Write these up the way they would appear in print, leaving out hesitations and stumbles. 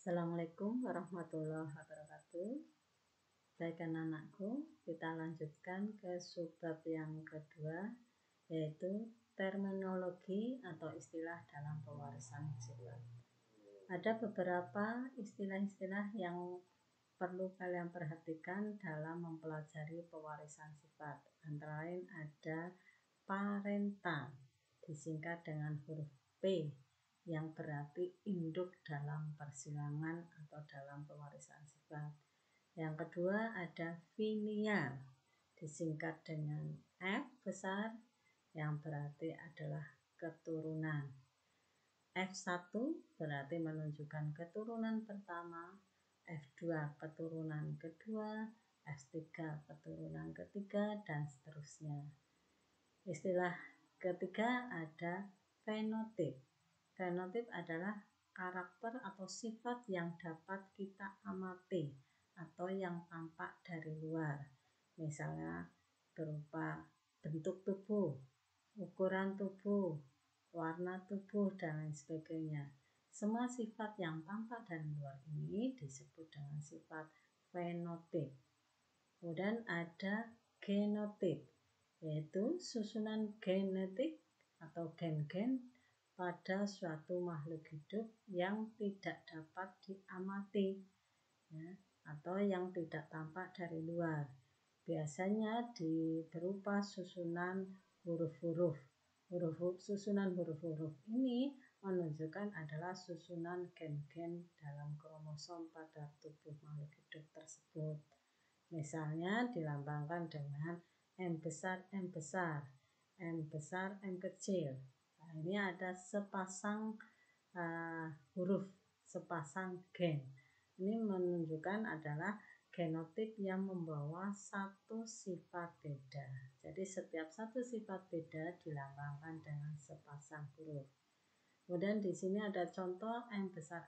Assalamualaikum warahmatullahi wabarakatuh. Baik anak-anakku, kita lanjutkan ke subbab yang kedua, yaitu terminologi atau istilah dalam pewarisan sifat. Ada beberapa istilah-istilah yang perlu kalian perhatikan dalam mempelajari pewarisan sifat. Antara lain ada parental, disingkat dengan huruf P, yang berarti induk dalam persilangan atau dalam pewarisan sifat. Yang kedua ada filial, disingkat dengan F besar, yang berarti adalah keturunan. F1 berarti menunjukkan keturunan pertama, F2 keturunan kedua, F3 keturunan ketiga, dan seterusnya. Istilah ketiga ada fenotip. Fenotip adalah karakter atau sifat yang dapat kita amati atau yang tampak dari luar. Misalnya berupa bentuk tubuh, ukuran tubuh, warna tubuh, dan lain sebagainya. Semua sifat yang tampak dari luar ini disebut dengan sifat fenotip. Kemudian ada genotip, yaitu susunan genetik atau gen-gen pada suatu makhluk hidup yang tidak dapat diamati, atau yang tidak tampak dari luar. Biasanya berupa susunan huruf-huruf. Susunan huruf-huruf ini menunjukkan adalah susunan gen-gen dalam kromosom pada tubuh makhluk hidup tersebut. Misalnya dilambangkan dengan M besar, M besar, M besar, M kecil. Nah, ini ada sepasang huruf, sepasang gen. Ini menunjukkan adalah genotip yang membawa satu sifat beda. Jadi setiap satu sifat beda dilambangkan dengan sepasang huruf. Kemudian di sini ada contoh M besar,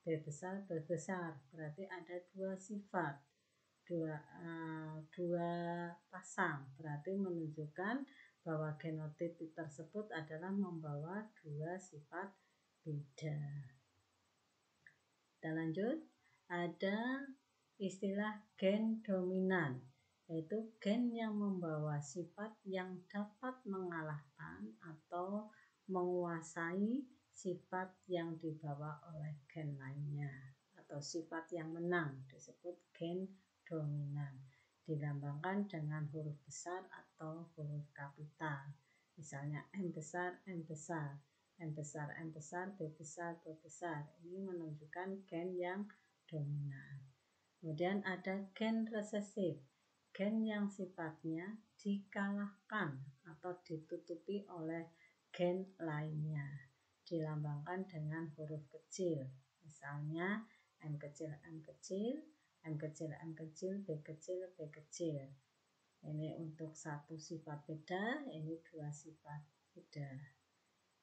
B besar, B besar. Berarti ada dua sifat, dua pasang. Berarti menunjukkan bahwa genotip tersebut adalah membawa dua sifat beda. Kita lanjut, ada istilah gen dominan, yaitu gen yang membawa sifat yang dapat mengalahkan atau menguasai sifat yang dibawa oleh gen lainnya, atau sifat yang menang disebut gen dominan. Dilambangkan dengan huruf besar atau huruf kapital. Misalnya M besar, M besar, M besar, M besar, B besar, B besar. Ini menunjukkan gen yang dominan. Kemudian ada gen resesif, gen yang sifatnya dikalahkan atau ditutupi oleh gen lainnya. Dilambangkan dengan huruf kecil. Misalnya M kecil, M kecil, M kecil, M kecil, B kecil, B kecil. Ini untuk satu sifat beda, ini dua sifat beda.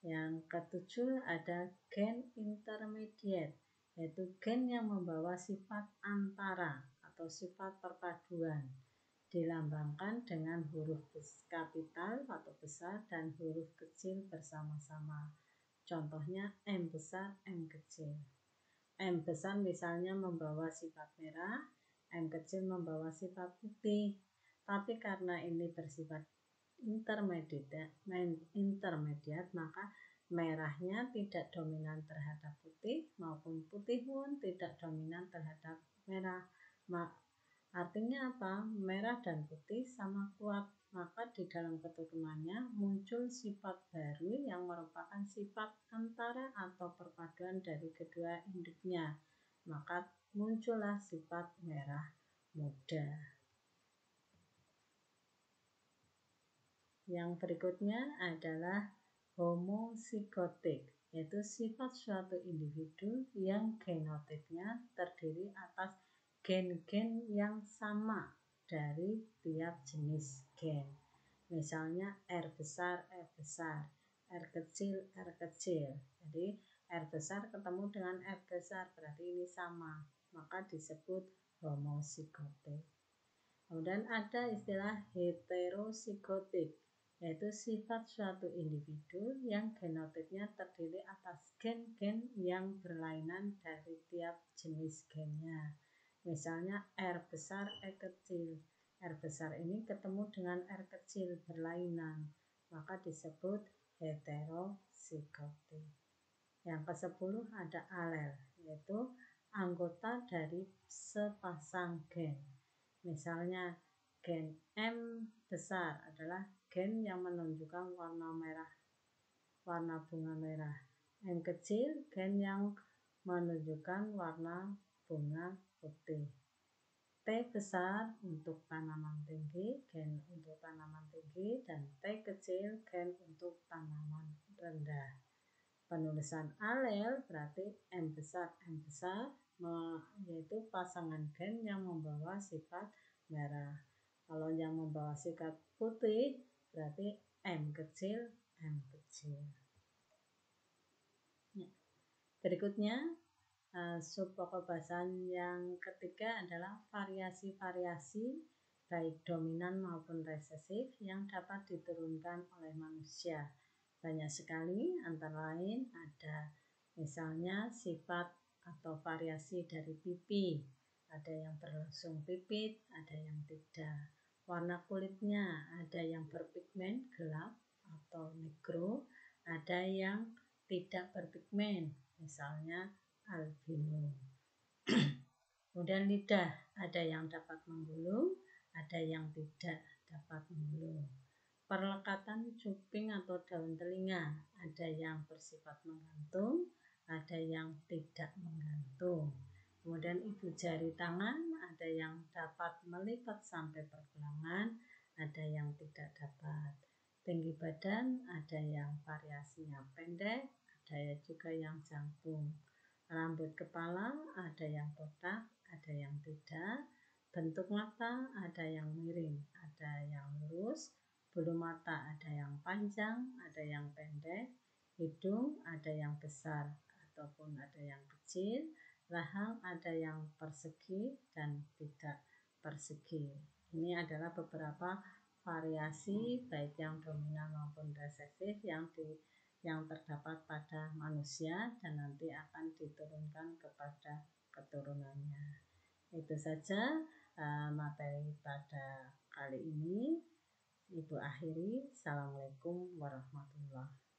Yang ketujuh ada gen intermediate, yaitu gen yang membawa sifat antara atau sifat perpaduan. Dilambangkan dengan huruf kapital atau besar dan huruf kecil bersama-sama. Contohnya M besar, M kecil. M besar misalnya membawa sifat merah, M kecil membawa sifat putih. Tapi karena ini bersifat intermediate, maka merahnya tidak dominan terhadap putih maupun putih pun tidak dominan terhadap merah. Artinya apa? Merah dan putih sama kuat. Maka di dalam keturunannya muncul sifat baru yang merupakan sifat antara atau perpaduan dari kedua induknya. Maka muncullah sifat merah muda. Yang berikutnya adalah homozigotik, yaitu sifat suatu individu yang genotipnya terdiri atas gen-gen yang sama dari tiap jenis gen. Misalnya R besar, R besar, R kecil, R kecil. Jadi R besar ketemu dengan R besar, berarti ini sama, maka disebut homozigotik. Kemudian ada istilah heterozigotik, yaitu sifat suatu individu yang genotipnya terdiri atas gen-gen yang berlainan dari tiap jenis gennya. Misalnya R besar, E kecil. R besar ini ketemu dengan R kecil berlainan, maka disebut heterozigotik. Yang ke-10 ada alel, yaitu anggota dari sepasang gen. Misalnya gen M besar adalah gen yang menunjukkan warna merah, warna bunga merah. M kecil gen yang menunjukkan warna bunga putih. T besar untuk tanaman tinggi, gen untuk tanaman tinggi, dan T kecil gen untuk tanaman rendah. Penulisan alel berarti M besar yaitu pasangan gen yang membawa sifat merah. Kalau yang membawa sifat putih berarti M kecil. Ya. Berikutnya subpokok bahasan yang ketiga adalah variasi-variasi baik dominan maupun resesif yang dapat diturunkan oleh manusia. Banyak sekali, antara lain ada misalnya sifat atau variasi dari pipi. Ada yang berlangsung pipit, ada yang tidak. Warna kulitnya ada yang berpigmen gelap atau negro, ada yang tidak berpigmen, misalnya albino. Kemudian lidah, ada yang dapat menggulung, ada yang tidak dapat menggulung. Perlekatan cuping atau daun telinga, ada yang bersifat menggantung, ada yang tidak menggantung. Kemudian ibu jari tangan, ada yang dapat melipat sampai pergelangan, ada yang tidak dapat. Tinggi badan, ada yang variasinya pendek, ada juga yang jangkung. Rambut kepala, ada yang botak, ada yang tidak. Bentuk mata, ada yang miring, ada yang lurus. Bulu mata ada yang panjang, ada yang pendek. Hidung ada yang besar ataupun ada yang kecil. Rahang ada yang persegi dan tidak persegi. Ini adalah beberapa variasi baik yang dominan maupun resesif yang terdapat pada manusia dan nanti akan diturunkan kepada keturunannya. Itu saja materi pada kali ini. Ibu akhiri. Assalamualaikum warahmatullahi wabarakatuh.